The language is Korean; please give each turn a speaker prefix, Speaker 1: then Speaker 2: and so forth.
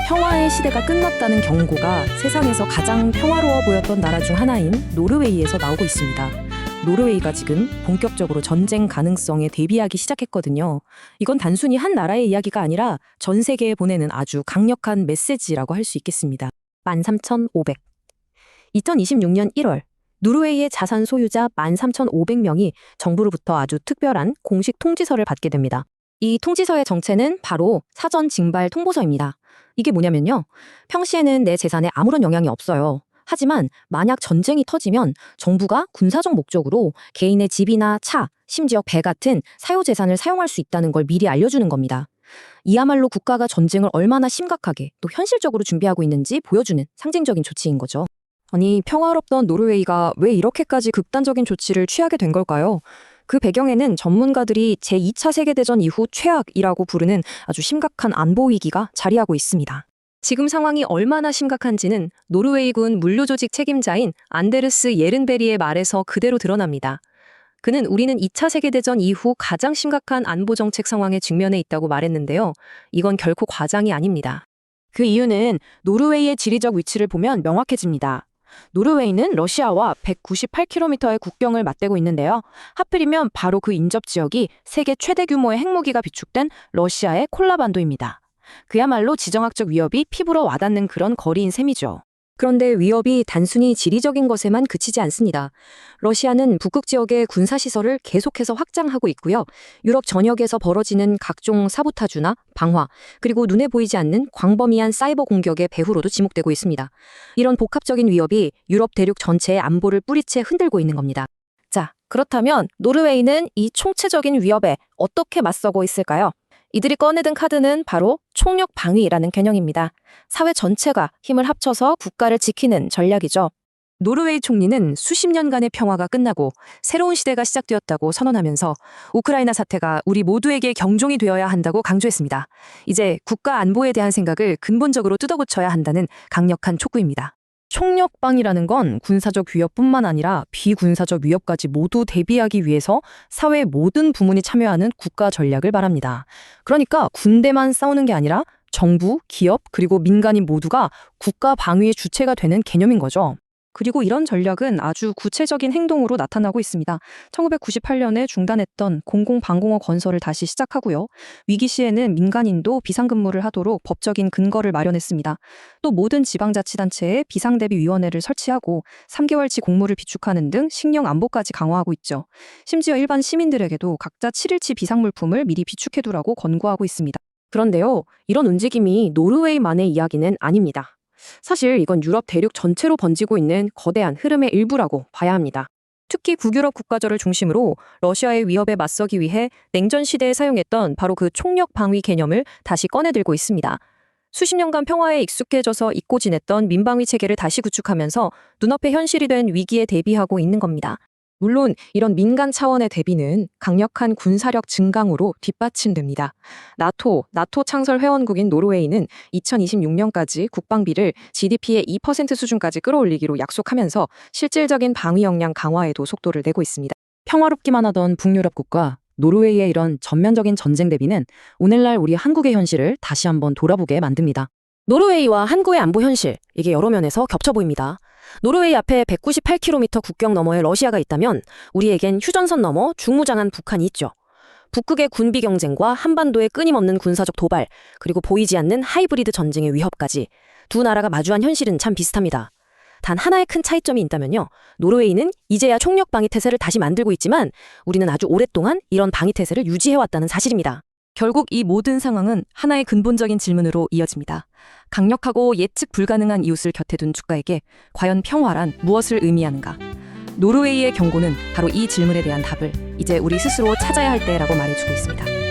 Speaker 1: 평화의 시대가 끝났다는 경고가 세상에서 가장 평화로워 보였던 나라 중 하나인 노르웨이에서 나오고 있습니다. 노르웨이가 지금 본격적으로 전쟁 가능성에 대비하기 시작했거든요. 이건 단순히 한 나라의 이야기가 아니라 전 세계에 보내는 아주 강력한 메시지라고 할 수 있겠습니다. 13,500. 2026년 1월 노르웨이의 자산 소유자 13,500명이 정부로부터 아주 특별한 공식 통지서를 받게 됩니다. 이 통지서의 정체는 바로 사전 징발 통보서입니다. 이게 뭐냐면요. 평시에는 내 재산에 아무런 영향이 없어요. 하지만 만약 전쟁이 터지면 정부가 군사적 목적으로 개인의 집이나 차, 심지어 배 같은 사유재산을 사용할 수 있다는 걸 미리 알려주는 겁니다. 이야말로 국가가 전쟁을 얼마나 심각하게 또 현실적으로 준비하고 있는지 보여주는 상징적인 조치인 거죠. 아니, 평화롭던 노르웨이가 왜 이렇게까지 극단적인 조치를 취하게 된 걸까요? 그 배경에는 전문가들이 제2차 세계대전 이후 최악이라고 부르는 아주 심각한 안보 위기가 자리하고 있습니다. 지금 상황이 얼마나 심각한지는 노르웨이군 물류조직 책임자인 안데르스 예른베리의 말에서 그대로 드러납니다. 그는 우리는 2차 세계대전 이후 가장 심각한 안보정책 상황에 직면해 있다고 말했는데요. 이건 결코 과장이 아닙니다.
Speaker 2: 그 이유는 노르웨이의 지리적 위치를 보면 명확해집니다. 노르웨이는 러시아와 198km의 국경을 맞대고 있는데요. 하필이면 바로 그 인접 지역이 세계 최대 규모의 핵무기가 비축된 러시아의 콜라반도입니다. 그야말로 지정학적 위협이 피부로 와닿는 그런 거리인 셈이죠.
Speaker 1: 그런데 위협이 단순히 지리적인 것에만 그치지 않습니다. 러시아는 북극 지역의 군사시설을 계속해서 확장하고 있고요. 유럽 전역에서 벌어지는 각종 사보타주나 방화, 그리고 눈에 보이지 않는 광범위한 사이버 공격의 배후로도 지목되고 있습니다. 이런 복합적인 위협이 유럽 대륙 전체의 안보를 뿌리채 흔들고 있는 겁니다. 자, 그렇다면 노르웨이는 이 총체적인 위협에 어떻게 맞서고 있을까요? 이들이 꺼내든 카드는 바로 총력 방위라는 개념입니다. 사회 전체가 힘을 합쳐서 국가를 지키는 전략이죠. 노르웨이 총리는 수십 년간의 평화가 끝나고 새로운 시대가 시작되었다고 선언하면서 우크라이나 사태가 우리 모두에게 경종이 되어야 한다고 강조했습니다. 이제 국가 안보에 대한 생각을 근본적으로 뜯어고쳐야 한다는 강력한 촉구입니다. 총력방위라는 건 군사적 위협뿐만 아니라 비군사적 위협까지 모두 대비하기 위해서 사회의 모든 부문이 참여하는 국가 전략을 말합니다. 그러니까 군대만 싸우는 게 아니라 정부, 기업, 그리고 민간인 모두가 국가 방위의 주체가 되는 개념인 거죠. 그리고 이런 전략은 아주 구체적인 행동으로 나타나고 있습니다. 1998년에 중단했던 공공방공호 건설을 다시 시작하고요. 위기 시에는 민간인도 비상근무를 하도록 법적인 근거를 마련했습니다. 또 모든 지방자치단체에 비상대비위원회를 설치하고 3개월치 공무를 비축하는 등 식량 안보까지 강화하고 있죠. 심지어 일반 시민들에게도 각자 7일치 비상물품을 미리 비축해두라고 권고하고 있습니다. 그런데요, 이런 움직임이 노르웨이만의 이야기는 아닙니다. 사실 이건 유럽 대륙 전체로 번지고 있는 거대한 흐름의 일부라고 봐야 합니다. 특히 북유럽 국가들을 중심으로 러시아의 위협에 맞서기 위해 냉전 시대에 사용했던 바로 그 총력 방위 개념을 다시 꺼내들고 있습니다. 수십 년간 평화에 익숙해져서 잊고 지냈던 민방위 체계를 다시 구축하면서 눈앞에 현실이 된 위기에 대비하고 있는 겁니다. 물론 이런 민간 차원의 대비는 강력한 군사력 증강으로 뒷받침됩니다. 나토 창설 회원국인 노르웨이는 2026년까지 국방비를 GDP의 2% 수준까지 끌어올리기로 약속하면서 실질적인 방위 역량 강화에도 속도를 내고 있습니다. 평화롭기만 하던 북유럽 국가 노르웨이의 이런 전면적인 전쟁 대비는 오늘날 우리 한국의 현실을 다시 한번 돌아보게 만듭니다. 노르웨이와 한국의 안보 현실, 이게 여러 면에서 겹쳐 보입니다. 노르웨이 앞에 198km 국경 너머에 러시아가 있다면 우리에겐 휴전선 너머 중무장한 북한이 있죠. 북극의 군비 경쟁과 한반도의 끊임없는 군사적 도발, 그리고 보이지 않는 하이브리드 전쟁의 위협까지 두 나라가 마주한 현실은 참 비슷합니다. 단 하나의 큰 차이점이 있다면요. 노르웨이는 이제야 총력 방위 태세를 다시 만들고 있지만 우리는 아주 오랫동안 이런 방위 태세를 유지해왔다는 사실입니다. 결국 이 모든 상황은 하나의 근본적인 질문으로 이어집니다. 강력하고 예측 불가능한 이웃을 곁에 둔 국가에게 과연 평화란 무엇을 의미하는가? 노르웨이의 경고는 바로 이 질문에 대한 답을 이제 우리 스스로 찾아야 할 때라고 말해주고 있습니다.